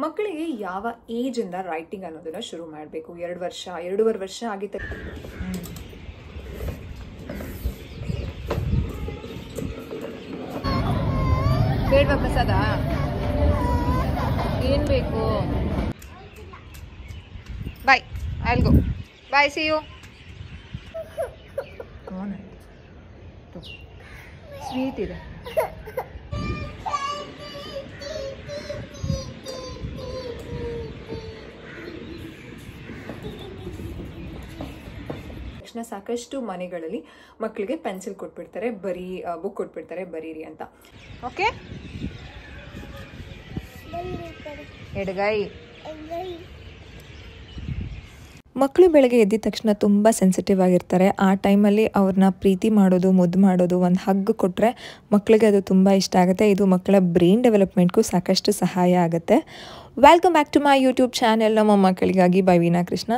ಮಕ್ಕಳಿಗೆ ಯಾವ ಏಜಿಂದ ರೈಟಿಂಗ್ ಅನ್ನೋದನ್ನ ಶುರು ಮಾಡಬೇಕು? 2 ವರ್ಷ, 2.5 ವರ್ಷ ಆಗಿದ್ದ ಬೇಡವಾ ಪ್ರಸಾದ? ಏನು ಬೇಕು? Bye, I will go. Bye, see you. Sweet ಇದೆ. ಸಾಕಷ್ಟು ಮನೆಗಳಲ್ಲಿ ಮಕ್ಕಳಿಗೆ ಪೆನ್ಸಿಲ್ ಕೊಟ್ಬಿಡ್ತಾರೆ, ಬರೀ ಬುಕ್ ಕೊಟ್ಬಿಡ್ತಾರೆ, ಬರೀರಿ ಅಂತ. ಓಕೆ, ಎಡಗೈ. ಮಕ್ಕಳು ಬೆಳಗ್ಗೆ ಎದ್ದಿದ ತಕ್ಷಣ ತುಂಬ ಸೆನ್ಸಿಟಿವ್ ಆಗಿರ್ತಾರೆ. ಆ ಟೈಮಲ್ಲಿ ಅವ್ರನ್ನ ಪ್ರೀತಿ ಮಾಡೋದು, ಮುದ್ದು ಮಾಡೋದು, ಒಂದು ಹಗ್ ಕೊಟ್ಟರೆ ಮಕ್ಕಳಿಗೆ ಅದು ತುಂಬ ಇಷ್ಟ ಆಗುತ್ತೆ. ಇದು ಮಕ್ಕಳ ಬ್ರೈನ್ ಡೆವಲಪ್ಮೆಂಟ್ಗೂ ಸಾಕಷ್ಟು ಸಹಾಯ ಆಗುತ್ತೆ. Welcome back to my YouTube channel, ನಮ್ಮ ಮಕ್ಕಳಿಗಾಗಿ ಬೈ ವೀಣಾ ಕೃಷ್ಣ.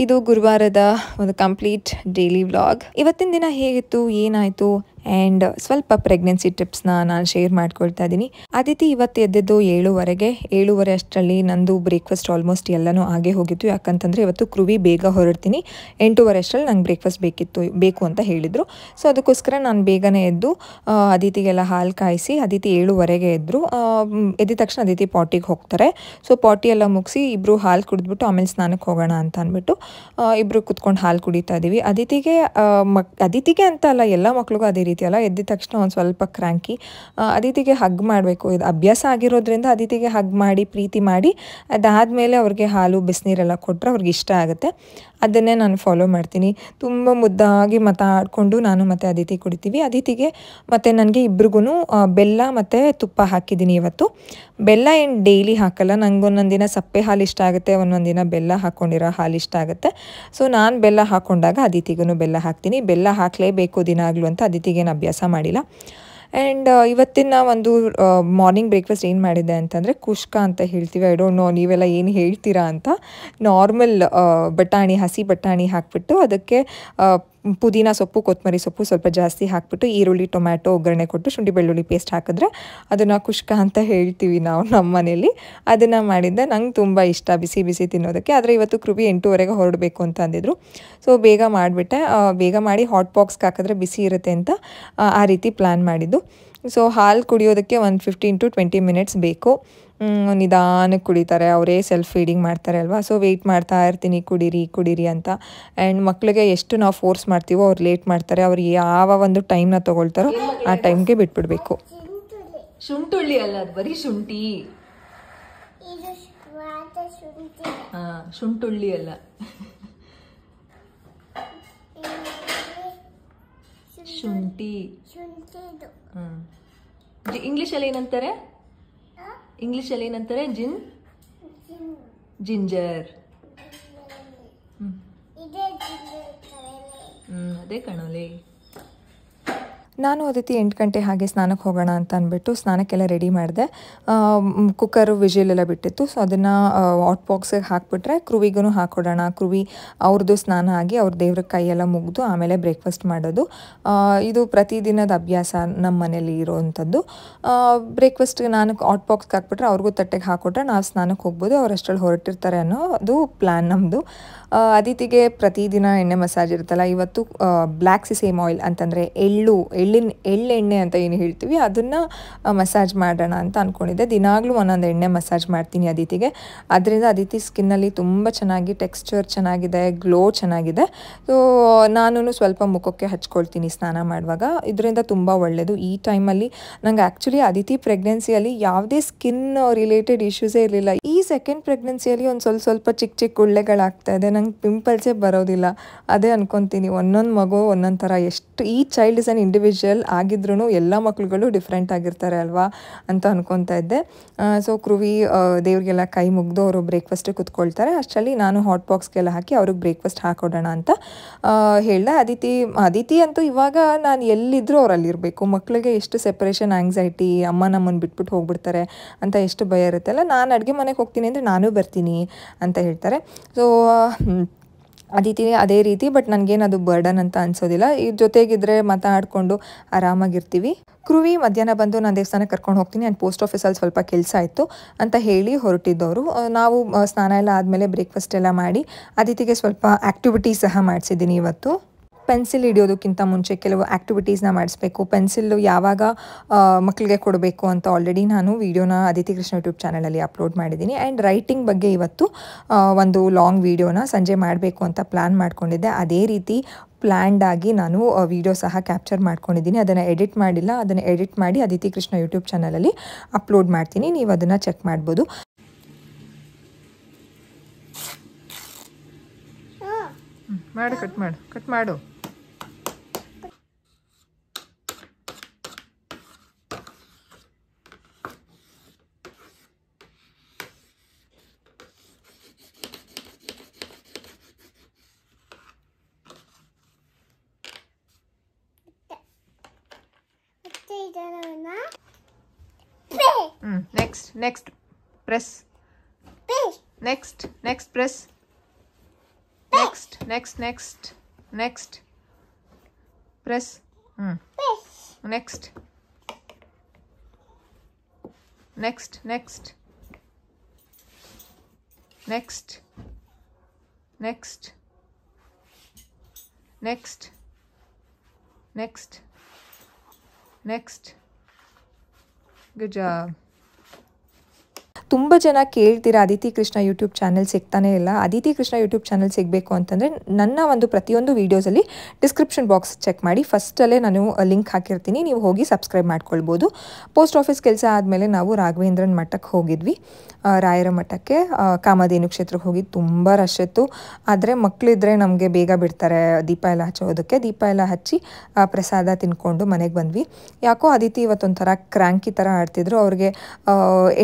ಇದು ಗುರುವಾರದ ಒಂದು ಕಂಪ್ಲೀಟ್ ಡೈಲಿ ವ್ಲಾಗ್. ಇವತ್ತಿನ ದಿನ ಹೇಗಿತ್ತು, ಏನಾಯಿತು, ಆ್ಯಂಡ್ ಸ್ವಲ್ಪ ಪ್ರೆಗ್ನೆನ್ಸಿ ಟಿಪ್ಸ್ನ ನಾನು ಶೇರ್ ಮಾಡ್ಕೊಳ್ತಾ ಇದ್ದೀನಿ. ಅದಿತಿ ಇವತ್ತು ಎದ್ದಿದ್ದು 7:15. 7:30 ಅಷ್ಟರಲ್ಲಿ ನಂದು ಬ್ರೇಕ್ಫಾಸ್ಟ್ ಆಲ್ಮೋಸ್ಟ್ ಎಲ್ಲನೂ ಆಗೇ ಹೋಗಿತ್ತು. ಯಾಕಂತಂದರೆ ಇವತ್ತು ಕೃವಿ ಬೇಗ ಹೊರಡ್ತೀನಿ, 8:15 ಅಷ್ಟರಲ್ಲಿ ನಂಗೆ ಬ್ರೇಕ್ಫಾಸ್ಟ್ ಬೇಕು ಅಂತ ಹೇಳಿದರು. ಸೊ ಅದಕ್ಕೋಸ್ಕರ ನಾನು ಬೇಗನೆ ಎದ್ದು ಅದಿತಿಗೆಲ್ಲ ಹಾಲು ಕಾಯಿಸಿ, ಅದಿತಿ 7:15ಗೆ ಎದ್ದರು. ಎದ್ದಿದ ತಕ್ಷಣ ಅದಿತಿ ಪಾಟಿಗೆ ಹೋಗ್ತಾರೆ. ಸೊ ಪಾಟಿ ಎಲ್ಲ ಮುಗಿಸಿ ಇಬ್ಬರು ಹಾಲು ಕುಡಿದ್ಬಿಟ್ಟು ಆಮೇಲೆ ಸ್ನಾನಕ್ಕೆ ಹೋಗೋಣ ಅಂತ ಅಂದ್ಬಿಟ್ಟು ಇಬ್ಬರು ಕುತ್ಕೊಂಡು ಹಾಲು ಕುಡಿತಾ ಇದ್ದೀವಿ. ಅದಿತಿಗೆ ಅಂತ ಅಲ್ಲ, ಎಲ್ಲ ಮಕ್ಳಿಗೂ ಅದೇ ರೀತಿ ಅಲ್ಲ, ಎದ್ದಿದ ತಕ್ಷಣ ಒಂದು ಸ್ವಲ್ಪ ಕ್ರ್ಯಾಂಕಿ. ಅದಿತಿಗೆ ಹಗ್ ಮಾಡಬೇಕು, ಇದು ಅಭ್ಯಾಸ ಆಗಿರೋದ್ರಿಂದ ಅದಿತಿಗೆ ಹಗ್ ಮಾಡಿ ಪ್ರೀತಿ ಮಾಡಿ ಅದಾದಮೇಲೆ ಅವ್ರಿಗೆ ಹಾಲು ಬಿಸಿನೀರೆಲ್ಲ ಕೊಟ್ಟರೆ ಅವ್ರಿಗೆ ಇಷ್ಟ ಆಗುತ್ತೆ. ಅದನ್ನೇ ನಾನು ಫಾಲೋ ಮಾಡ್ತೀನಿ. ತುಂಬ ಮುದ್ದಾಗಿ ಮಾತಾಡಿಕೊಂಡು ನಾನು ಮತ್ತು ಅದಿತಿ ಕುಡಿತೀವಿ. ಅದಿತಿಗೆ ಮತ್ತು ನನಗೆ ಇಬ್ರಿಗೂ ಬೆಲ್ಲ ಮತ್ತು ತುಪ್ಪ ಹಾಕಿದ್ದೀನಿ ಇವತ್ತು. ಬೆಲ್ಲ ಏನು ಡೈಲಿ ಹಾಕಲ್ಲ, ನಂಗೆ ಒಂದೊಂದು ದಿನ ಸಪ್ಪೆ ಹಾಲು ಇಷ್ಟ ಆಗುತ್ತೆ, ಒಂದೊಂದು ದಿನ ಬೆಲ್ಲ ಹಾಕ್ಕೊಂಡಿರೋ ಹಾಲು ಇಷ್ಟ ಆಗುತ್ತೆ. ಸೊ ನಾನು ಬೆಲ್ಲ ಹಾಕ್ಕೊಂಡಾಗ ಅದಿತಿಗೂ ಬೆಲ್ಲ ಹಾಕ್ತೀನಿ. ಬೆಲ್ಲ ಹಾಕಲೇಬೇಕು ದಿನಾಗಲೂ ಅಂತ ಅದಿತಿಗೇನು ಅಭ್ಯಾಸ ಮಾಡಿಲ್ಲ. ಆ್ಯಂಡ್ ಇವತ್ತಿನ ಒಂದು ಮಾರ್ನಿಂಗ್ ಬ್ರೇಕ್ಫಾಸ್ಟ್ ಏನು ಮಾಡಿದ್ದೆ ಅಂತಂದರೆ ಕುಷ್ಕ ಅಂತ ಹೇಳ್ತೀವಿ. ಐ ಡೋಂಟ್ ನೋ ನೀವೆಲ್ಲ ಏನು ಹೇಳ್ತೀರಾ ಅಂತ. ನಾರ್ಮಲ್ ಬಟಾಣಿ, ಹಸಿ ಬಟಾಣಿ ಹಾಕಿಬಿಟ್ಟು ಅದಕ್ಕೆ ಪುದೀನ ಸೊಪ್ಪು, ಕೊತ್ತಂಬರಿ ಸೊಪ್ಪು ಸ್ವಲ್ಪ ಜಾಸ್ತಿ ಹಾಕಿಬಿಟ್ಟು ಈರುಳ್ಳಿ, ಟೊಮ್ಯಾಟೊ ಒಗ್ಗರಣೆ ಕೊಟ್ಟು ಶುಂಠಿ ಬೆಳ್ಳುಳ್ಳಿ ಪೇಸ್ಟ್ ಹಾಕಿದ್ರೆ ಅದನ್ನು ಕುಷ್ಕ ಅಂತ ಹೇಳ್ತೀವಿ ನಾವು ನಮ್ಮ ಮನೇಲಿ. ಅದನ್ನು ಮಾಡಿದ್ದೆ. ನಂಗೆ ತುಂಬ ಇಷ್ಟ ಬಿಸಿ ಬಿಸಿ ತಿನ್ನೋದಕ್ಕೆ. ಆದರೆ ಇವತ್ತು ಕೃವಿ 8:15ಗೆ ಹೊರಡಬೇಕು ಅಂತ ಅಂದಿದ್ರು. ಸೊ ಬೇಗ ಮಾಡಿಬಿಟ್ಟೆ. ಬೇಗ ಮಾಡಿ ಹಾಟ್ ಬಾಕ್ಸ್ಗೆ ಹಾಕಿದ್ರೆ ಬಿಸಿ ಇರುತ್ತೆ ಅಂತ ಆ ರೀತಿ ಪ್ಲ್ಯಾನ್ ಮಾಡಿದ್ದು. ಸೊ ಹಾಲು ಕುಡಿಯೋದಕ್ಕೆ ಒಂದು 15 to 20 ಮಿನಿಟ್ಸ್ ಬೇಕು. ನಿಧಾನಕ್ಕೆ ಕುಡಿತಾರೆ, ಅವರೇ ಸೆಲ್ಫ್ ಫೀಡಿಂಗ್ ಮಾಡ್ತಾರೆ ಅಲ್ವಾ. ಸೊ ವೆಯ್ಟ್ ಮಾಡ್ತಾ ಇರ್ತೀನಿ, ಕುಡೀರಿ ಅಂತ. ಆ್ಯಂಡ್ ಮಕ್ಕಳಿಗೆ ಎಷ್ಟು ನಾವು ಫೋರ್ಸ್ ಮಾಡ್ತೀವೋ ಅವ್ರು ಲೇಟ್ ಮಾಡ್ತಾರೆ. ಅವ್ರು ಯಾವ ಒಂದು ಟೈಮ್ನ ತೊಗೊಳ್ತಾರೋ ಆ ಟೈಮ್ಗೆ ಬಿಟ್ಬಿಡಬೇಕು. ಶುಂಠುಳ್ಳಿ ಅಲ್ಲ, ಅದು ಬರೀ ಶುಂಠಿ. ಶುಂಠುಳ್ಳಿ ಅಲ್ಲ, ಶುಂಠಿ. ಇಂಗ್ಲೀಷಲ್ಲಿ ಏನಂತಾರೆ? ಇಂಗ್ಲೀಷಲ್ಲಿ ಏನಂತಾರೆ? ಜಿಂಜರ್. ಅದೇ ಕಣೋಲೆ. ನಾನು ಅದಿತಿ 8 ಗಂಟೆ ಹಾಗೆ ಸ್ನಾನಕ್ಕೆ ಹೋಗೋಣ ಅಂತ ಅಂದ್ಬಿಟ್ಟು ಸ್ನಾನಕ್ಕೆಲ್ಲ ರೆಡಿ ಮಾಡಿದೆ. ಕುಕ್ಕರು ವಿಜಿಲೆಲ್ಲ ಬಿಟ್ಟಿತ್ತು. ಸೊ ಅದನ್ನು ಹಾಟ್ ಬಾಕ್ಸಿಗೆ ಹಾಕಿಬಿಟ್ರೆ ಕೃವಿಗೂ ಹಾಕ್ಕೊಡೋಣ. ಕೃವಿ ಅವ್ರದ್ದು ಸ್ನಾನ ಆಗಿ ಅವ್ರ ದೇವ್ರ ಕೈಯೆಲ್ಲ ಮುಗಿದು ಆಮೇಲೆ ಬ್ರೇಕ್ಫಾಸ್ಟ್ ಮಾಡೋದು. ಇದು ಪ್ರತಿದಿನದ ಅಭ್ಯಾಸ ನಮ್ಮ ಮನೇಲಿ ಇರೋವಂಥದ್ದು. ಬ್ರೇಕ್ಫಾಸ್ಟ್ಗೆ ನಾನು ಹಾಟ್ ಬಾಕ್ಸ್ಗೆ ಹಾಕ್ಬಿಟ್ರೆ ಅವ್ರಿಗೂ ತಟ್ಟೆಗೆ ಹಾಕ್ಕೊಟ್ರೆ ನಾವು ಸ್ನಾನಕ್ಕೆ ಹೋಗ್ಬೋದು. ಅವ್ರು ಅಷ್ಟರಲ್ಲಿ ಹೊರಟಿರ್ತಾರೆ ಅನ್ನೋದು ಪ್ಲ್ಯಾನ್ ನಮ್ಮದು. ಅದಿತಿಗೆ ಪ್ರತಿದಿನ ಎಣ್ಣೆ ಮಸಾಜ್ ಇರುತ್ತಲ್ಲ, ಇವತ್ತು ಬ್ಲ್ಯಾಕ್ ಸಿಸೇಮ್ ಆಯಿಲ್ ಅಂತಂದರೆ ಎಳ್ಳೆಣ್ಣೆ ಅಂತ ಏನು ಹೇಳ್ತೀವಿ, ಅದನ್ನು ಮಸಾಜ್ ಮಾಡೋಣ ಅಂತ ಅಂದ್ಕೊಂಡಿದ್ದೆ. ದಿನಾಗಲೂ ಒಂದೊಂದು ಎಣ್ಣೆ ಮಸಾಜ್ ಮಾಡ್ತೀನಿ ಅದಿತಿಗೆ. ಅದರಿಂದ ಅದಿತಿ ಸ್ಕಿನ್ನಲ್ಲಿ ತುಂಬ ಚೆನ್ನಾಗಿ ಟೆಕ್ಸ್ಚರ್ ಚೆನ್ನಾಗಿದೆ, ಗ್ಲೋ ಚೆನ್ನಾಗಿದೆ. ಸೊ ನಾನು ಸ್ವಲ್ಪ ಮುಖಕ್ಕೆ ಹಚ್ಕೊಳ್ತೀನಿ ಸ್ನಾನ ಮಾಡುವಾಗ. ಇದರಿಂದ ತುಂಬ ಒಳ್ಳೆಯದು. ಈ ಟೈಮಲ್ಲಿ ನಂಗೆ ಆ್ಯಕ್ಚುಲಿ ಅದಿತಿ ಪ್ರೆಗ್ನೆನ್ಸಿಯಲ್ಲಿ ಯಾವುದೇ ಸ್ಕಿನ್ ರಿಲೇಟೆಡ್ ಇಶ್ಯೂಸೇ ಇರಲಿಲ್ಲ. ಈ ಸೆಕೆಂಡ್ ಪ್ರೆಗ್ನೆನ್ಸಿಯಲ್ಲಿ ಒಂದು ಸ್ವಲ್ಪ ಚಿಕ್ಕ ಗುಳ್ಳೆಗಳಾಗ್ತಾ ಇದೆ. ನಂಗೆ ಪಿಂಪಲ್ಸೇ ಬರೋದಿಲ್ಲ. ಅದೇ ಅನ್ಕೊತೀನಿ, ಒಂದೊಂದು ಮಗು ಒಂದೊಂದು ಥರ. ಎಷ್ಟು ಈ ಚೈಲ್ಡ್ ಇಸ್ ಆನ್ ಇಂಡಿವಿಜುವಲ್ ಆಗಿದ್ರೂ ಎಲ್ಲ ಮಕ್ಳುಗಳು ಡಿಫ್ರೆಂಟ್ ಆಗಿರ್ತಾರೆ ಅಲ್ವಾ ಅಂತ ಅನ್ಕೊತಾ ಇದ್ದೆ. ಸೊ ಕೃವಿ ದೇವ್ರಿಗೆಲ್ಲ ಕೈ ಮುಗ್ದು ಅವರು ಬ್ರೇಕ್ಫಾಸ್ಟಿಗೆ ಕುತ್ಕೊಳ್ತಾರೆ. ಅಷ್ಟರಲ್ಲಿ ನಾನು ಹಾಟ್ ಬಾಕ್ಸ್ಗೆಲ್ಲ ಹಾಕಿ ಅವ್ರಿಗೆ ಬ್ರೇಕ್ಫಾಸ್ಟ್ ಹಾಕೊಡೋಣ ಅಂತ ಹೇಳ್ದೆ. ಅದಿತಿ ಅಂತೂ ಇವಾಗ ನಾನು ಎಲ್ಲಿದ್ದರೂ ಅವರಲ್ಲಿರಬೇಕು. ಮಕ್ಕಳಿಗೆ ಎಷ್ಟು ಸೆಪರೇಷನ್ ಆಂಗ್ಸೈಟಿ, ಅಮ್ಮ ನಮ್ಮನ್ನು ಬಿಟ್ಬಿಟ್ಟು ಹೋಗ್ಬಿಡ್ತಾರೆ ಅಂತ ಎಷ್ಟು ಭಯ ಇರುತ್ತಲ್ಲ. ನಾನು ಅಡುಗೆ ಮನೆಗೆ ಹೋಗ್ತೀನಿ ಅಂದರೆ ನಾನೂ ಬರ್ತೀನಿ ಅಂತ ಹೇಳ್ತಾರೆ. ಸೊ ಅದಿತಿ ಅದೇ ರೀತಿ. ಬಟ್ ನನಗೇನು ಅದು ಬರ್ಡನ್ ಅಂತ ಅನ್ಸೋದಿಲ್ಲ. ಈ ಜೊತೆಗಿದ್ರೆ ಮಾತಾಡಿಕೊಂಡು ಆರಾಮಾಗಿರ್ತೀವಿ. ಕ್ರುವಿ ಮಧ್ಯಾಹ್ನ ಬಂದು ನಾನು ದೇವಸ್ಥಾನಕ್ಕೆ ಕರ್ಕೊಂಡು ಹೋಗ್ತೀನಿ ಆ್ಯಂಡ್ ಪೋಸ್ಟ್ ಆಫೀಸಲ್ಲಿ ಸ್ವಲ್ಪ ಕೆಲಸ ಇತ್ತು ಅಂತ ಹೇಳಿ ಹೊರಟಿದ್ದವರು. ನಾವು ಸ್ನಾನ ಎಲ್ಲ ಆದಮೇಲೆ ಬ್ರೇಕ್ಫಾಸ್ಟ್ ಎಲ್ಲ ಮಾಡಿ ಅದಿತಿಗೆ ಸ್ವಲ್ಪ ಆ್ಯಕ್ಟಿವಿಟೀಸ್ ಸಹ ಮಾಡಿಸಿದ್ದೀನಿ ಇವತ್ತು. ಪೆನ್ಸಿಲ್ ಹಿಡಿಯೋದಕ್ಕಿಂತ ಮುಂಚೆ ಕೆಲವು ಆ್ಯಕ್ಟಿವಿಟೀಸ್ನ ಮಾಡಿಸ್ಬೇಕು. ಪೆನ್ಸಿಲ್ಲು ಯಾವಾಗ ಮಕ್ಕಳಿಗೆ ಕೊಡಬೇಕು ಅಂತ ಆಲ್ರೆಡಿ ನಾನು ವೀಡಿಯೋನ ಅದಿತಿ ಕೃಷ್ಣ ಯೂಟ್ಯೂಬ್ ಚಾನಲಲ್ಲಿ ಅಪ್ಲೋಡ್ ಮಾಡಿದ್ದೀನಿ. ಆ್ಯಂಡ್ ರೈಟಿಂಗ್ ಬಗ್ಗೆ ಇವತ್ತು ಒಂದು ಲಾಂಗ್ ವೀಡಿಯೋನ ಸಂಜೆ ಮಾಡಬೇಕು ಅಂತ ಪ್ಲ್ಯಾನ್ ಮಾಡ್ಕೊಂಡಿದ್ದೆ. ಅದೇ ರೀತಿ ಪ್ಲ್ಯಾಂಡ್ ಆಗಿ ನಾನು ವೀಡಿಯೋ ಸಹ ಕ್ಯಾಪ್ಚರ್ ಮಾಡ್ಕೊಂಡಿದ್ದೀನಿ. ಅದನ್ನು ಎಡಿಟ್ ಮಾಡಿಲ್ಲ. ಅದನ್ನು ಎಡಿಟ್ ಮಾಡಿ ಅದಿತಿ ಕೃಷ್ಣ ಯೂಟ್ಯೂಬ್ ಚಾನಲಲ್ಲಿ ಅಪ್ಲೋಡ್ ಮಾಡ್ತೀನಿ. ನೀವು ಅದನ್ನು ಚೆಕ್ ಮಾಡ್ಬೋದು. ಮಾಡು, ಕಟ್ ಮಾಡು. Next press. Next press. Next press. Next good job. ತುಂಬ ಜನ ಕೇಳ್ತೀರಾ ಅದಿತಿ ಕೃಷ್ಣ ಯೂಟ್ಯೂಬ್ ಚಾನಲ್ ಸಿಗ್ತಾನೆ ಇಲ್ಲ. ಅದಿತಿ ಕೃಷ್ಣ ಯೂಟ್ಯೂಬ್ ಚಾನಲ್ ಸಿಗಬೇಕು ಅಂತಂದರೆ ನನ್ನ ಒಂದು ಪ್ರತಿಯೊಂದು ವೀಡಿಯೋಸಲ್ಲಿ ಡಿಸ್ಕ್ರಿಪ್ಷನ್ ಬಾಕ್ಸ್ ಚೆಕ್ ಮಾಡಿ. ಫಸ್ಟಲ್ಲೇ ನಾನು ಲಿಂಕ್ ಹಾಕಿರ್ತೀನಿ, ನೀವು ಹೋಗಿ ಸಬ್ಸ್ಕ್ರೈಬ್ ಮಾಡ್ಕೊಳ್ಬೋದು. ಪೋಸ್ಟ್ ಆಫೀಸ್ ಕೆಲಸ ಆದಮೇಲೆ ನಾವು ರಾಘವೇಂದ್ರನ ಮಠಕ್ಕೆ ಹೋಗಿದ್ವಿ, ರಾಯರ ಮಠಕ್ಕೆ. ಕಾಮಧೇನು ಕ್ಷೇತ್ರಕ್ಕೆ ಹೋಗಿ ತುಂಬ ರಶ್ ಇತ್ತು. ಆದರೆ ಮಕ್ಕಳಿದ್ರೆ ನಮಗೆ ಬೇಗ ಬಿಡ್ತಾರೆ ದೀಪ ಎಲ್ಲ ಹಚ್ಚೋದಕ್ಕೆ. ದೀಪ ಎಲ್ಲ ಹಚ್ಚಿ ಪ್ರಸಾದ ತಿನ್ಕೊಂಡು ಮನೆಗೆ ಬಂದ್ವಿ. ಯಾಕೋ ಅದಿತಿ ಇವತ್ತೊಂಥರ ಕ್ರ್ಯಾಂಕಿ ಥರ ಆಡ್ತಿದ್ರು. ಅವ್ರಿಗೆ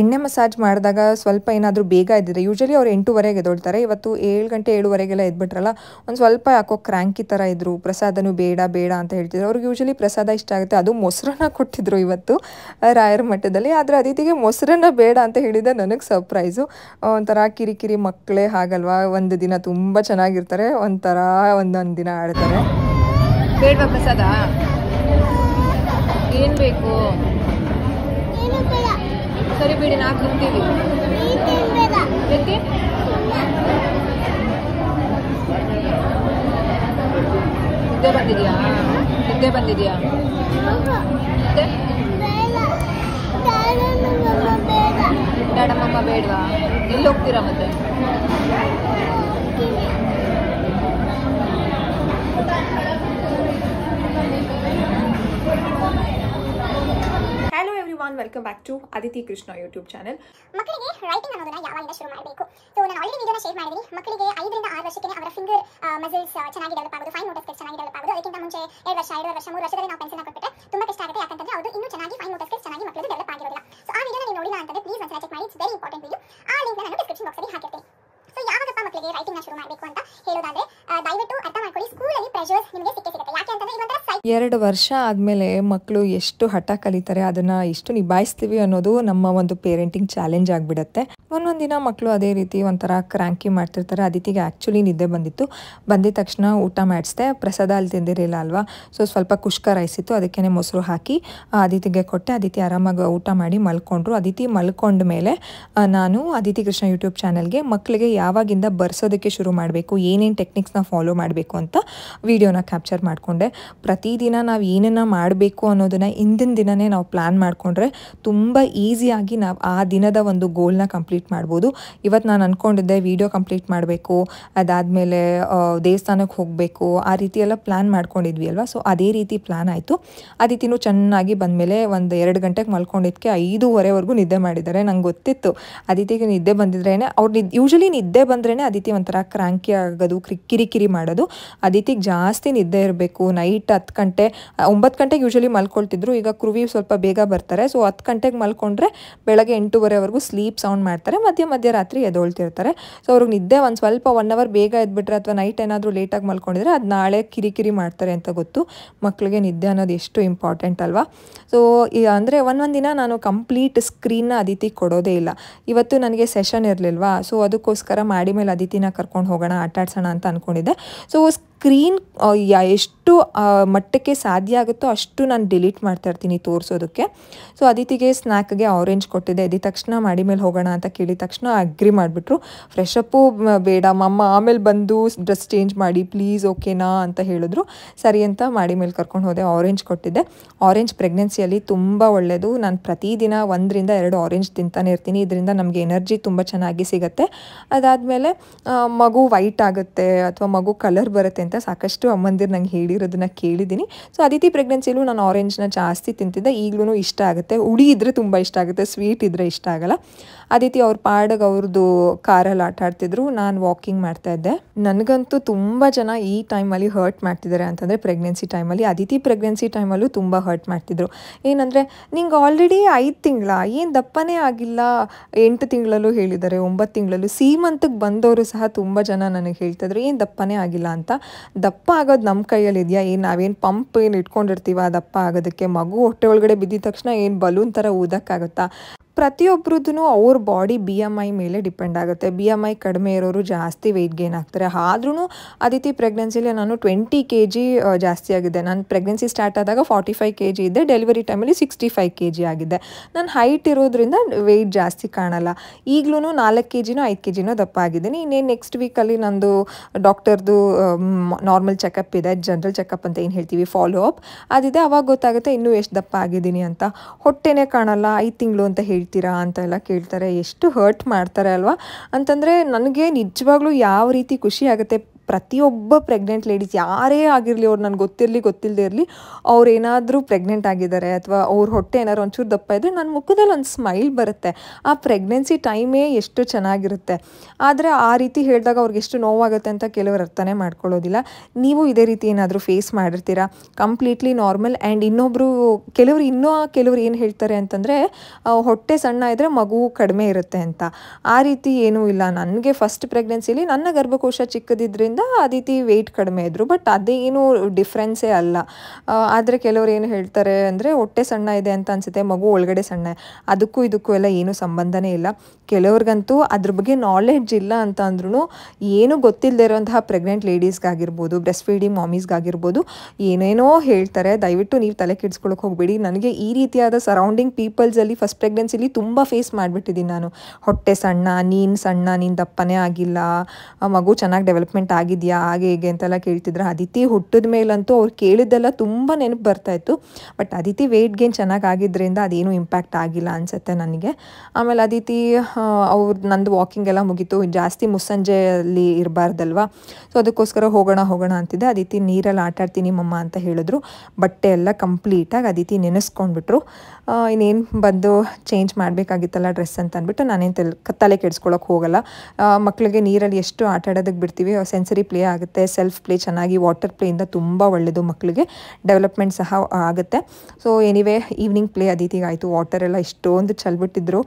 ಎಣ್ಣೆ ಮಸಾಜ್ ಮಾಡಿದಾಗ ಸ್ವಲ್ಪ ಏನಾದರೂ ಬೇಗ ಎದ್ದಿದ್ರೆ, ಯೂಶಲಿ ಅವ್ರು 8:30ಗೆ ಎದ್ದೊಳ್ತಾರೆ. ಇವತ್ತು 7 ಗಂಟೆ 7:30ಗೆಲ್ಲ ಎದ್ಬಿಟ್ರಲ್ಲ, ಒಂದು ಸ್ವಲ್ಪ ಯಾಕೋ ಕ್ರ್ಯಾಂಕಿ ಥರ ಇದ್ದರು. ಪ್ರಸಾದನೂ ಬೇಡ ಅಂತ ಹೇಳ್ತಿದ್ರು. ಅವ್ರಿಗೆ ಯೂಶಲಿ ಪ್ರಸಾದ ಇಷ್ಟ ಆಗುತ್ತೆ. ಅದು ಮೊಸರನ್ನ ಕೊಟ್ಟಿದ್ರು ಇವತ್ತು ರಾಯರ ಮಠದಲ್ಲಿ. ಆದರೆ ಅದಿತಿಗೆ ಮೊಸರನ್ನ ಬೇಡ ಅಂತ ಹೇಳಿದೆ. ನನಗೆ ಸರ್ಪ್ರೈಸು. ಒಂಥರ ಕಿರಿಕಿರಿ ಮಕ್ಕಳೇ ಹಾಗಲ್ವಾ, ಒಂದು ದಿನ ತುಂಬ ಚೆನ್ನಾಗಿರ್ತಾರೆ, ಒಂದೊಂದು ದಿನ ಆಡ್ತಾರೆ. ಬೇಡವಾ ಪ್ರಸಾದ? ಏನು ಬೇಕು? ಸರಿ ಬಿಡಿ, ನಾವು ತಿಂತೀವಿ. ಯಾಕೆ? ನಿದ್ದೆ ಬಂದಿದ್ಯಾ? ಮತ್ತೆ ಡ್ಯಾಡಮ್ಮಮ್ಮ ಬೇಡವಾ? ಎಲ್ಲಿ ಹೋಗ್ತೀರಾ ಮತ್ತೆ? Hello everyone, welcome back to Aditi Krishna YouTube channel. ಮಕ್ಕಳಿಗೆ ರೈಟಿಂಗ್ ಅನ್ನೋದನ್ನ ಯಾವಾಗಿಂದ ಶುರು ಮಾಡಬೇಕು? ಸೊ ನಾನು ಆಲ್ರೆಡಿ ವಿಡಿಯೋನ ಶೇರ್ ಮಾಡಿದ್ದೀನಿ. ಮಕ್ಕಳಿಗೆ 5 ರಿಂದ 6 ವರ್ಷಕ್ಕೆ ಅವರ ಫಿಂಗರ್ ಮಸಲ್ಸ್ ಚೆನ್ನಾಗಿ ಡೆವಲಪ್ ಆಗೋದು, ಫೈನ್ ಮೋಟರ್ ಸ್ಕಿಲ್ಸ್ ಚೆನ್ನಾಗಿ ಡೆವಲಪ್ ಆಗೋದು. ಅದಕ್ಕಿಂತ ಮುಂಚೆ 2 ವರ್ಷ 2.5 ವರ್ಷ 3 ವರ್ಷದಲ್ಲಿ ನಾವು ಪೆನ್ಸಿಲ್ನ ಕೊಟ್ಬಿಟ್ರೆ ತುಂಬಾ ಕಷ್ಟ ಆಗುತ್ತೆ. ಯಾಕಂತಂದ್ರೆ ಅದು ಇನ್ನೂ ಚೆನ್ನಾಗಿ ಫೈನ್ ಮೋಟರ್ ಸ್ಕಿಲ್ಸ್ ಚೆನ್ನಾಗಿ ಮಕ್ಕಳಿಗೆ ಡೆವಲಪ್ ಆಗಿರೋದಿಲ್ಲ. ಸೊ ಆ ವಿಡಿಯೋನ ನೀವು ನೋಡಿಲ್ಲ ಅಂತಂದ್ರೆ ಪ್ಲೀಸ್ ಒಂದ್ಸಲ ಚೆಕ್ ಮಾಡಿ. It's very important video. ಆ ಲಿಂಕ್ ನಾನು ಡಿಸ್ಕ್ರಿಪ್ಷನ್ ಬಾಕ್ಸ್ ಅಲ್ಲಿ ಹಾಕಿರ್ತೀನಿ. ಸೊ ಯಾವಾಗಪ್ಪ ಮಕ್ಕಳಿಗೆ ರೈಟಿಂಗ್ ನ ಶುರು ಮಾಡಬೇಕು ಅಂತ ಹೇಳೋದಾದ್ರೆ ದಯವಿಟ್ಟು ಅರ್ಥ ಮಾಡ್ಕೊಳ್ಳಿ. ಸ್ಕೂಲಲ್ಲಿ ಪ್ರೆಷರ್ಸ್ ನಿಮಗೆ ಸಿಕ್ಕೇ ಸಿಗುತ್ತೆ. ಯಾಕೆ ಅಂತಂದ್ರೆ ಇದೊಂಥರ 2 ವರ್ಷ ಆದಮೇಲೆ ಮಕ್ಕಳು ಎಷ್ಟು ಹಠ ಕಲಿತಾರೆ, ಅದನ್ನು ಎಷ್ಟು ನಿಭಾಯಿಸ್ತೀವಿ ಅನ್ನೋದು ನಮ್ಮ ಒಂದು ಪೇರೆಂಟಿಂಗ್ ಚಾಲೆಂಜ್ ಆಗಿಬಿಡುತ್ತೆ. ಒಂದೊಂದು ದಿನ ಮಕ್ಕಳು ಅದೇ ರೀತಿ ಒಂಥರ ಕ್ರ್ಯಾಂಕಿ ಮಾಡ್ತಿರ್ತಾರೆ. ಅದಿತಿಗೆ ಆ್ಯಕ್ಚುಲಿ ನಿದ್ದೆ ಬಂದಿದ್ದ ತಕ್ಷಣ ಊಟ ಮಾಡಿಸ್ದೆ. ಪ್ರಸಾದ ಅಲ್ಲಿ ತಿಂದಿರಲಿಲ್ಲ ಅಲ್ವಾ, ಸೊ ಸ್ವಲ್ಪ ಕುಷ್ಕ ರೈಸ್ ಇತ್ತು, ಅದಕ್ಕೇ ಮೊಸರು ಹಾಕಿ ಅದಿತಿಗೆ ಕೊಟ್ಟೆ. ಅದಿತಿ ಆರಾಮಾಗಿ ಊಟ ಮಾಡಿ ಮಲ್ಕೊಂಡ್ರು. ಅದಿತಿ ಮಲ್ಕೊಂಡ ಮೇಲೆ ನಾನು ಅದಿತಿ ಕೃಷ್ಣ ಯೂಟ್ಯೂಬ್ ಚಾನಲ್ಗೆ ಮಕ್ಕಳಿಗೆ ಯಾವಾಗಿಂದ ಬರ್ಸೋದಕ್ಕೆ ಶುರು ಮಾಡಬೇಕು, ಏನೇನು ಟೆಕ್ನಿಕ್ಸ್ನ ಫಾಲೋ ಮಾಡಬೇಕು ಅಂತ ವಿಡಿಯೋನ ಕ್ಯಾಪ್ಚರ್ ಮಾಡಿಕೊಂಡೆ. ಪ್ರತಿದಿನ ನಾವು ಏನನ್ನ ಮಾಡಬೇಕು ಅನ್ನೋದನ್ನು ಹಿಂದಿನ ದಿನವೇ ನಾವು ಪ್ಲ್ಯಾನ್ ಮಾಡಿಕೊಂಡ್ರೆ ತುಂಬ ಈಸಿಯಾಗಿ ನಾವು ಆ ದಿನದ ಒಂದು ಗೋಲ್ನ ಕಂಪ್ಲೀಟ್ ಮಾಡ್ಬೋದು. ಇವತ್ತು ನಾನು ಅಂದ್ಕೊಂಡಿದ್ದೆ ವಿಡಿಯೋ ಕಂಪ್ಲೀಟ್ ಮಾಡಬೇಕು, ಅದಾದಮೇಲೆ ದೇವಸ್ಥಾನಕ್ಕೆ ಹೋಗಬೇಕು, ಆ ರೀತಿ ಎಲ್ಲ ಪ್ಲ್ಯಾನ್ ಮಾಡ್ಕೊಂಡಿದ್ವಿ ಅಲ್ವಾ. ಸೊ ಅದೇ ರೀತಿ ಪ್ಲ್ಯಾನ್ ಆಯಿತು. ಅದಿತಿನೂ ಚೆನ್ನಾಗಿ ಬಂದಮೇಲೆ ಒಂದು 2 ಗಂಟೆಗೆ ಮಲ್ಕೊಂಡಿದ್ದಕ್ಕೆ 5:30ವರೆಗೂ ನಿದ್ದೆ ಮಾಡಿದ್ದಾರೆ. ನಂಗೆ ಗೊತ್ತಿತ್ತು ಅದಿತಿಗೆ ನಿದ್ದೆ ಬಂದಿದ್ರೇ, ಅವ್ರು ಯೂಶಲಿ ನಿದ್ದೆ ಬಂದ್ರೇ ಅದಿತಿ ಒಂಥರ ಕ್ರ್ಯಾಂಕಿ ಆಗೋದು, ಕಿರಿಕಿರಿ ಮಾಡೋದು. ಅದಿತಿಗೆ ಜಾಸ್ತಿ ನಿದ್ದೆ ಇರಬೇಕು. ನೈಟ್ 10 ಗಂಟೆ 9 ಗಂಟೆಗೆ ಯೂಶಲಿ ಮಲ್ಕೊಳ್ತಿದ್ರು. ಈಗ ಕ್ರುವಿ ಸ್ವಲ್ಪ ಬೇಗ ಬರ್ತಾರೆ. ಸೊ 10 ಗಂಟೆಗೆ ಮಲ್ಕೊಂಡ್ರೆ ಬೆಳಗ್ಗೆ 8:30ವರೆಗೂ ಸ್ಲೀಪ್ ಸೌಂಡ್ ಮಾಡ್ತಾರೆ. ಮಲ್ಕೊಂಡಿರ್ತಾರೆ, ಮಧ್ಯರಾತ್ರಿ ಎದ್ದೊಳ್ತಿರ್ತಾರೆ. ಸೊ ಅವ್ರಿಗೆ ನಿದ್ದೆ ಒಂದು ಸ್ವಲ್ಪ 1 ಅವರ್ ಬೇಗ ಎದ್ಬಿಟ್ರೆ ಅಥವಾ ನೈಟ್ ಏನಾದರೂ ಲೇಟಾಗಿ ಮಲ್ಕೊಂಡಿದ್ರೆ ಅದು ನಾಳೆ ಕಿರಿಕಿರಿ ಮಾಡ್ತಾರೆ ಅಂತ ಗೊತ್ತು. ಮಕ್ಕಳಿಗೆ ನಿದ್ದೆ ಅನ್ನೋದು ಎಷ್ಟು ಇಂಪಾರ್ಟೆಂಟ್ ಅಲ್ವಾ. ಸೊ ಅಂದರೆ ಒಂದೊಂದು ದಿನ ನಾನು ಕಂಪ್ಲೀಟ್ ಸ್ಕ್ರೀನ್ನ ಅದಿತಿಗೆ ಕೊಡೋದೇ ಇಲ್ಲ. ಇವತ್ತು ನನಗೆ ಸೆಷನ್ ಇರಲಿಲ್ವಾ, ಸೊ ಅದಕ್ಕೋಸ್ಕರ ಮಾಡಿ ಮೇಲೆ ಅದಿತಿನ ಕರ್ಕೊಂಡು ಹೋಗೋಣ, ಆಟಾಡ್ಸೋಣ ಅಂತ ಅಂದ್ಕೊಂಡಿದ್ದೆ. ಸೊ ಸ್ಕ್ರೀನ್ ಎಷ್ಟು ಮಟ್ಟಕ್ಕೆ ಸಾಧ್ಯ ಆಗುತ್ತೋ ಅಷ್ಟು ನಾನು ಡಿಲೀಟ್ ಮಾಡ್ತಾ ಇರ್ತೀನಿ ತೋರಿಸೋದಕ್ಕೆ. ಸೊ ಅದಿತಿಗೆ ಸ್ನ್ಯಾಕ್ಗೆ ಆರೆಂಜ್ ಕೊಟ್ಟಿದ್ದೆ. ಎದ್ದ ತಕ್ಷಣ ಮಾಡಿ ಮೇಲೆ ಹೋಗೋಣ ಅಂತ ಕೇಳಿದ ತಕ್ಷಣ ಅಗ್ರಿ ಮಾಡಿಬಿಟ್ರು. ಫ್ರೆಶ್ ಅಪ್ಪು ಬೇಡ ಮಮ್ಮ, ಆಮೇಲೆ ಬಂದು ಡ್ರೆಸ್ ಚೇಂಜ್ ಮಾಡಿ ಪ್ಲೀಸ್ ಓಕೆನಾ ಅಂತ ಹೇಳಿದ್ರು. ಸರಿ ಅಂತ ಮಾಡಿ ಮೇಲೆ ಕರ್ಕೊಂಡು ಹೋದೆ. ಆರೆಂಜ್ ಕೊಟ್ಟಿದ್ದೆ. ಆರೆಂಜ್ ಪ್ರೆಗ್ನೆನ್ಸಿಯಲ್ಲಿ ತುಂಬ ಒಳ್ಳೆಯದು. ನಾನು ಪ್ರತಿದಿನ 1 ರಿಂದ 2 ಆರೆಂಜ್ ತಿಂತಾನೆ ಇರ್ತೀನಿ. ಇದರಿಂದ ನಮಗೆ ಎನರ್ಜಿ ತುಂಬ ಚೆನ್ನಾಗಿ ಸಿಗುತ್ತೆ. ಅದಾದಮೇಲೆ ಮಗು ವೈಟ್ ಆಗುತ್ತೆ ಅಥವಾ ಮಗು ಕಲರ್ ಬರುತ್ತೆ ಅಂತ ಸಾಕಷ್ಟು ಅಮ್ಮಂದಿರು ನಂಗೆ ಹೇಳಿರೋದನ್ನ ಕೇಳಿದ್ದೀನಿ. ಸೊ ಅದಿತಿ ಪ್ರೆಗ್ನೆನ್ಸಿಲೂ ನಾನು ಆರೆಂಜ್ನ ಜಾಸ್ತಿ ತಿಂತಿದ್ದೆ. ಈಗಲೂ ಇಷ್ಟ ಆಗುತ್ತೆ. ಹುಳಿ ಇದ್ದರೆ ತುಂಬ ಇಷ್ಟ ಆಗುತ್ತೆ, ಸ್ವೀಟ್ ಇದ್ದರೆ ಇಷ್ಟ ಆಗಲ್ಲ. ಅದಿತಿ ಅವ್ರ ಪಾಡಿಗೆ ಅವ್ರದ್ದು ಕಾರಲ್ಲಿ ಆಟ ಆಡ್ತಿದ್ರು, ನಾನು ವಾಕಿಂಗ್ ಮಾಡ್ತಾ ಇದ್ದೆ. ನನಗಂತೂ ತುಂಬ ಜನ ಈ ಟೈಮಲ್ಲಿ ಹರ್ಟ್ ಮಾಡ್ತಿದ್ದಾರೆ ಅಂತಂದರೆ ಪ್ರೆಗ್ನೆನ್ಸಿ ಟೈಮಲ್ಲಿ. ಅದಿತಿ ಪ್ರೆಗ್ನೆನ್ಸಿ ಟೈಮಲ್ಲೂ ತುಂಬ ಹರ್ಟ್ ಮಾಡ್ತಿದ್ರು. ಏನಂದರೆ ನಿಂಗೆ ಆಲ್ರೆಡಿ 5 ತಿಂಗಳ, ಏನು ದಪ್ಪನೇ ಆಗಿಲ್ಲ, 8 ತಿಂಗಳಲ್ಲೂ ಹೇಳಿದ್ದಾರೆ, 9 ತಿಂಗಳಲ್ಲೂ ಸೀಮಂತಕ್ಕೆ ಬಂದವರು ಸಹ ತುಂಬ ಜನ ನನಗೆ ಹೇಳ್ತಿದ್ರು ಏನು ದಪ್ಪನೇ ಆಗಿಲ್ಲ ಅಂತ. ದಪ್ಪ ಆಗೋದು ನಮ್ಮ ಕೈಯಲ್ಲಿ ಇದೆಯಾ? ಏನು ನಾವೇನು ಪಂಪ್ ಏನು ಇಟ್ಕೊಂಡಿರ್ತೀವ ದಪ್ಪ ಆಗೋದಕ್ಕೆ? ಮಗು ಹೊಟ್ಟೆ ಒಳಗಡೆ ಬಿದ್ದಿದ ತಕ್ಷಣ ಏನು ಬಲೂನ್ ಥರ ಊದಕ್ಕಾಗುತ್ತಾ? ಪ್ರತಿಯೊಬ್ಬರದ್ದು ಅವ್ರ ಬಾಡಿ BMI ಮೇಲೆ ಡಿಪೆಂಡ್ ಆಗುತ್ತೆ. BMI ಕಡಿಮೆ ಇರೋರು ಜಾಸ್ತಿ ವೆಯ್ಟ್ ಗೇನ್ ಆಗ್ತಾರೆ. ಆದ್ರೂ ಅದಿತಿ ಪ್ರೆಗ್ನೆನ್ಸಿಲಿ ನಾನು 20 kg ಜಾಸ್ತಿ ಆಗಿದೆ. ನಾನು ಪ್ರೆಗ್ನೆನ್ಸಿ ಸ್ಟಾರ್ಟ್ ಆದಾಗ 45 kg ಇದ್ದೆ, ಡೆಲಿವರಿ ಟೈಮಲ್ಲಿ 65 kg ಆಗಿದ್ದೆ. ನಾನು ಹೈಟ್ ಇರೋದ್ರಿಂದ ವೆಯ್ಟ್ ಜಾಸ್ತಿ ಕಾಣಲ್ಲ. ಈಗಲೂ 4 kgನೋ 5 kgನೋ ದಪ್ಪ ಆಗಿದ್ದೀನಿ. ಇನ್ನೇನು ನೆಕ್ಸ್ಟ್ ವೀಕಲ್ಲಿ ನಂದು ಡಾಕ್ಟರ್ದು ನಾರ್ಮಲ್ ಚೆಕಪ್ ಇದೆ, ಜನರಲ್ ಚೆಕಪ್ ಅಂತ ಏನು ಹೇಳ್ತೀವಿ, ಫಾಲೋ ಅಪ್ ಅದಿದೆ. ಅವಾಗ ಗೊತ್ತಾಗುತ್ತೆ ಇನ್ನೂ ಎಷ್ಟು ದಪ್ಪ ಆಗಿದ್ದೀನಿ ಅಂತ. ಹೊಟ್ಟೆನೇ ಕಾಣಲ್ಲ, 5 ತಿಂಗಳು ಅಂತ ಹೇಳ್ತೀರಾ ಅಂತ ಎಲ್ಲ ಕೇಳ್ತಾರೆ. ಎಷ್ಟು ಹರ್ಟ್ ಮಾಡ್ತಾರೆ ಅಲ್ವಾ. ಅಂತಂದರೆ ನನಗೆ ನಿಜವಾಗ್ಲೂ ಯಾವ ರೀತಿ ಖುಷಿ ಆಗುತ್ತೆ. ಪ್ರತಿಯೊಬ್ಬ ಪ್ರೆಗ್ನೆಂಟ್ ಲೇಡೀಸ್ ಯಾರೇ ಆಗಿರಲಿ, ಅವ್ರು ನನಗೆ ಗೊತ್ತಿಲ್ಲದೆ ಇರಲಿ, ಅವ್ರು ಏನಾದರೂ ಪ್ರೆಗ್ನೆಂಟ್ ಆಗಿದ್ದಾರೆ ಅಥವಾ ಅವ್ರ ಹೊಟ್ಟೆ ಏನಾದ್ರು ಒಂಚೂರು ದಪ್ಪ ಇದ್ದರೆ ನನ್ನ ಮುಖದಲ್ಲಿ ಒಂದು ಸ್ಮೈಲ್ ಬರುತ್ತೆ. ಆ ಪ್ರೆಗ್ನೆನ್ಸಿ ಟೈಮೇ ಎಷ್ಟು ಚೆನ್ನಾಗಿರುತ್ತೆ. ಆದರೆ ಆ ರೀತಿ ಹೇಳಿದಾಗ ಅವ್ರಿಗೆ ಎಷ್ಟು ನೋವಾಗುತ್ತೆ ಅಂತ ಕೆಲವರು ಅರ್ಥನೇ ಮಾಡ್ಕೊಳ್ಳೋದಿಲ್ಲ. ನೀವು ಇದೇ ರೀತಿ ಏನಾದರೂ ಫೇಸ್ ಮಾಡಿರ್ತೀರಾ? Completely normal. ಆ್ಯಂಡ್ ಕೆಲವರು ಏನು ಹೇಳ್ತಾರೆ ಅಂತಂದರೆ ಹೊಟ್ಟೆ ಸಣ್ಣ ಇದ್ದರೆ ಮಗು ಕಡಿಮೆ ಇರುತ್ತೆ ಅಂತ. ಆ ರೀತಿ ಏನೂ ಇಲ್ಲ. ನನಗೆ ಫಸ್ಟ್ ಪ್ರೆಗ್ನೆನ್ಸಿಲಿ ನನ್ನ ಗರ್ಭಕೋಶ ಚಿಕ್ಕದಿದ್ದರಿಂದ ಅದಿತಿ ವೆಯ್ಟ್ ಕಡಿಮೆ ಇದ್ದರು, ಬಟ್ ಅದೇನು ಡಿಫ್ರೆನ್ಸೇ ಅಲ್ಲ. ಆದರೆ ಕೆಲವರು ಏನು ಹೇಳ್ತಾರೆ ಅಂದರೆ ಹೊಟ್ಟೆ ಸಣ್ಣ ಇದೆ ಅಂತ ಅನಿಸುತ್ತೆ, ಮಗು ಒಳಗಡೆ ಸಣ್ಣ. ಅದಕ್ಕೂ ಇದಕ್ಕೂ ಎಲ್ಲ ಏನೂ ಸಂಬಂಧನೇ ಇಲ್ಲ. ಕೆಲವ್ರಿಗಂತೂ ಅದ್ರ ಬಗ್ಗೆ ನಾಲೆಡ್ಜ್ ಇಲ್ಲ ಅಂತ ಅಂದ್ರೂ, ಏನೂ ಗೊತ್ತಿಲ್ಲದೆ ಇರೋಂತಹ ಪ್ರೆಗ್ನೆಂಟ್ ಲೇಡೀಸ್ಗಾಗಿರ್ಬೋದು, ಬ್ರೆಸ್ಟ್ ಫೀಡಿಂಗ್ ಮಾಮೀಸ್ಗಾಗಿರ್ಬೋದು ಏನೇನೋ ಹೇಳ್ತಾರೆ. ದಯವಿಟ್ಟು ನೀವು ತಲೆ ಕೆಡಿಸ್ಕೊಳ್ಳೋಕೆ ಹೋಗಬೇಡಿ. ನನಗೆ ಈ ರೀತಿಯಾದ ಸರೌಂಡಿಂಗ್ ಪೀಪಲ್ಸಲ್ಲಿ ಫಸ್ಟ್ ಪ್ರೆಗ್ನೆನ್ಸಿಲಿ ತುಂಬ ಫೇಸ್ ಮಾಡಿಬಿಟ್ಟಿದ್ದೀನಿ ನಾನು. ಹೊಟ್ಟೆ ಸಣ್ಣ, ನೀನು ದಪ್ಪನೇ ಆಗಿಲ್ಲ, ಮಗು ಚೆನ್ನಾಗಿ ಡೆವಲಪ್ಮೆಂಟ್ ಆಗಿದೆಯಾ, ಹಾಗೆ ಹೀಗೆ ಅಂತೆಲ್ಲ ಕೇಳ್ತಿದ್ರು. ಅದಿತಿ ಹುಟ್ಟಿದ ಮೇಲಂತೂ ಅವ್ರು ಕೇಳಿದ್ದೆಲ್ಲ ತುಂಬ ನೆನಪು ಬರ್ತಾಯಿತ್ತು. ಬಟ್ ಅದಿತಿ ವೆಯ್ಟ್ ಗೇನ್ ಚೆನ್ನಾಗಿ ಆಗಿದ್ದರಿಂದ ಅದೇನೂ ಇಂಪ್ಯಾಕ್ಟ್ ಆಗಿಲ್ಲ ಅನಿಸುತ್ತೆ ನನಗೆ. ಆಮೇಲೆ ಅದಿತಿ ನಂದು ವಾಕಿಂಗ್ ಎಲ್ಲ ಮುಗೀತು. ಜಾಸ್ತಿ ಮುಸ್ಸಂಜೆಯಲ್ಲಿ ಇರಬಾರ್ದಲ್ವಾ, ಸೊ ಅದಕ್ಕೋಸ್ಕರ ಹೋಗೋಣ ಅಂತಿದ್ದೆ. ಅದಿತಿ ನೀರಲ್ಲಿ ಆಟಾಡ್ತೀನಿ ಮಮ್ಮ ಅಂತ ಹೇಳಿದ್ರು. ಬಟ್ಟೆ ಎಲ್ಲ ಕಂಪ್ಲೀಟಾಗಿ ಅದಿತಿ ನೆನೆಸ್ಕೊಂಡ್ಬಿಟ್ರು. ಇನ್ನೇನು ಬಂದು ಚೇಂಜ್ ಮಾಡಬೇಕಾಗಿತ್ತಲ್ಲ ಡ್ರೆಸ್ ಅಂತ ಅಂದ್ಬಿಟ್ಟು ನಾನೇನು ತಲೆ ಕೆಡಿಸ್ಕೊಳ್ಳೋಕೆ ಹೋಗಲ್ಲ. ಮಕ್ಕಳಿಗೆ ನೀರಲ್ಲಿ ಎಷ್ಟು ಆಟ ಆಡೋದಕ್ಕೆ ಬಿಡ್ತೀವಿ, ಸೆನ್ಸರಿ ಪ್ಲೇ ಆಗುತ್ತೆ, ಸೆಲ್ಫ್ ಪ್ಲೇ ಚೆನ್ನಾಗಿ, ವಾಟರ್ ಪ್ಲೇಯಿಂದ ತುಂಬ ಒಳ್ಳೆಯದು, ಮಕ್ಕಳಿಗೆ ಡೆವಲಪ್ಮೆಂಟ್ ಸಹ ಆಗುತ್ತೆ. ಸೊ ಎನಿವೇ ಈವ್ನಿಂಗ್ ಪ್ಲೇ ಅದಿತಿಗೆ ಆಯಿತು. ವಾಟರ್ ಎಲ್ಲ ಇಷ್ಟೊಂದು ಚಲ್ಬಿಟ್ಟಿದ್ರು.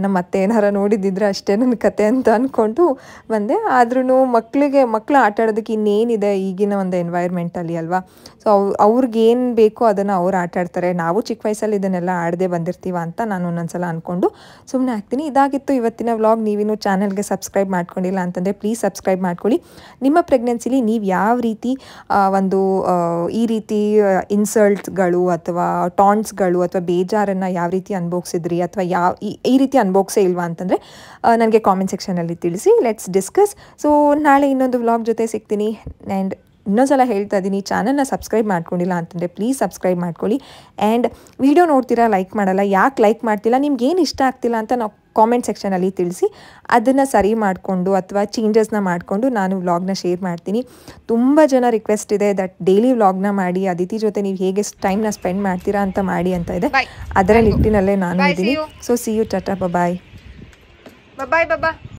ನಮ್ಮ ಅತ್ತೆ ಏನಾರ ನೋಡಿದ್ದಿದ್ರೆ ಅಷ್ಟೇ ನನ್ನ ಕತೆ ಅಂತ ಅಂದ್ಕೊಂಡು ಬಂದೆ. ಆದ್ರೂ ಮಕ್ಕಳು ಆಟ ಆಡೋದಕ್ಕೆ ಇನ್ನೇನಿದೆ ಈಗಿನ ಒಂದು ಎನ್ವೈರ್ಮೆಂಟಲ್ಲಿ ಅಲ್ವಾ. ಸೊ ಅವ್ರಿಗೇನು ಬೇಕೋ ಅದನ್ನು ಅವ್ರು ಆಟ ಆಡ್ತಾರೆ. ನಾವು ಚಿಕ್ಕ ವಯಸ್ಸಲ್ಲಿ ಇದನ್ನೆಲ್ಲ ಆಡದೆ ಬಂದಿರ್ತೀವ ಅಂತ ನಾನು ಒಂದೊಂದ್ಸಲ ಅಂದ್ಕೊಂಡು ಸುಮ್ಮನೆ ಆಗ್ತೀನಿ. ಇದಾಗಿತ್ತು ಇವತ್ತಿನ ವ್ಲಾಗ್. ನೀವಿನ್ನೂ ಚಾನಲ್ಗೆ ಸಬ್ಸ್ಕ್ರೈಬ್ ಮಾಡ್ಕೊಂಡಿಲ್ಲ ಅಂತಂದರೆ ಪ್ಲೀಸ್ ಸಬ್ಸ್ಕ್ರೈಬ್ ಮಾಡ್ಕೊಳ್ಳಿ. ನಿಮ್ಮ ಪ್ರೆಗ್ನೆನ್ಸಿಲಿ ನೀವು ಯಾವ ರೀತಿ ಈ ರೀತಿ ಇನ್ಸಲ್ಟ್ಸ್ಗಳು ಅಥವಾ ಟಾಂಟ್ಸ್ಗಳು ಅಥವಾ ಬೇಜಾರನ್ನು ಯಾವ ರೀತಿ ಅನುಭವಿಸಿದ್ರಿ ಅಥವಾ ಈ ರೀತಿ ಅನುಭವಿಸೇ ಇಲ್ವಾ ಅಂತಂದರೆ ನನಗೆ ಕಾಮೆಂಟ್ ಸೆಕ್ಷನಲ್ಲಿ ತಿಳಿಸಿ. Let's discuss. ಸೊ ನಾಳೆ ಇನ್ನೊಂದು ವ್ಲಾಗ್ ಜೊತೆ ಸಿಗ್ತೀನಿ. ಆ್ಯಂಡ್ ಇನ್ನೊಂದ್ಸಲ ಹೇಳ್ತಾ ಇದ್ದೀನಿ, ಚಾನಲ್ನ ಸಬ್ಸ್ಕ್ರೈಬ್ ಮಾಡ್ಕೊಂಡಿಲ್ಲ ಅಂತಂದರೆ ಪ್ಲೀಸ್ ಸಬ್ಸ್ಕ್ರೈಬ್ ಮಾಡ್ಕೊಳ್ಳಿ. ಆ್ಯಂಡ್ ವಿಡಿಯೋ ನೋಡ್ತೀರಾ, ಲೈಕ್ ಮಾಡಲ್ಲ. ಯಾಕೆ ಲೈಕ್ ಮಾಡ್ತಿಲ್ಲ, ನಿಮ್ಗೆ ಏನು ಇಷ್ಟ ಆಗ್ತಿಲ್ಲ ಅಂತ ನಾವು ಕಾಮೆಂಟ್ ಸೆಕ್ಷನಲ್ಲಿ ತಿಳಿಸಿ. ಅದನ್ನು ಸರಿ ಮಾಡಿಕೊಂಡು ಅಥವಾ ಚೇಂಜಸ್ನ ಮಾಡಿಕೊಂಡು ನಾನು ವ್ಲಾಗ್ನ ಶೇರ್ ಮಾಡ್ತೀನಿ. ತುಂಬ ಜನ ರಿಕ್ವೆಸ್ಟ್ ಇದೆ ದಟ್ ಡೈಲಿ ವ್ಲಾಗ್ನ ಮಾಡಿ, ಅದಿತಿ ಜೊತೆ ನೀವು ಹೇಗೆ ಟೈಮ್ನ ಸ್ಪೆಂಡ್ ಮಾಡ್ತೀರಾ ಅಂತ ಮಾಡಿ ಅಂತ ಇದೆ. ಅದರ ನಿಟ್ಟಿನಲ್ಲೇ ನಾನು ಇದ್ದೀನಿ. So see you, tata, bye.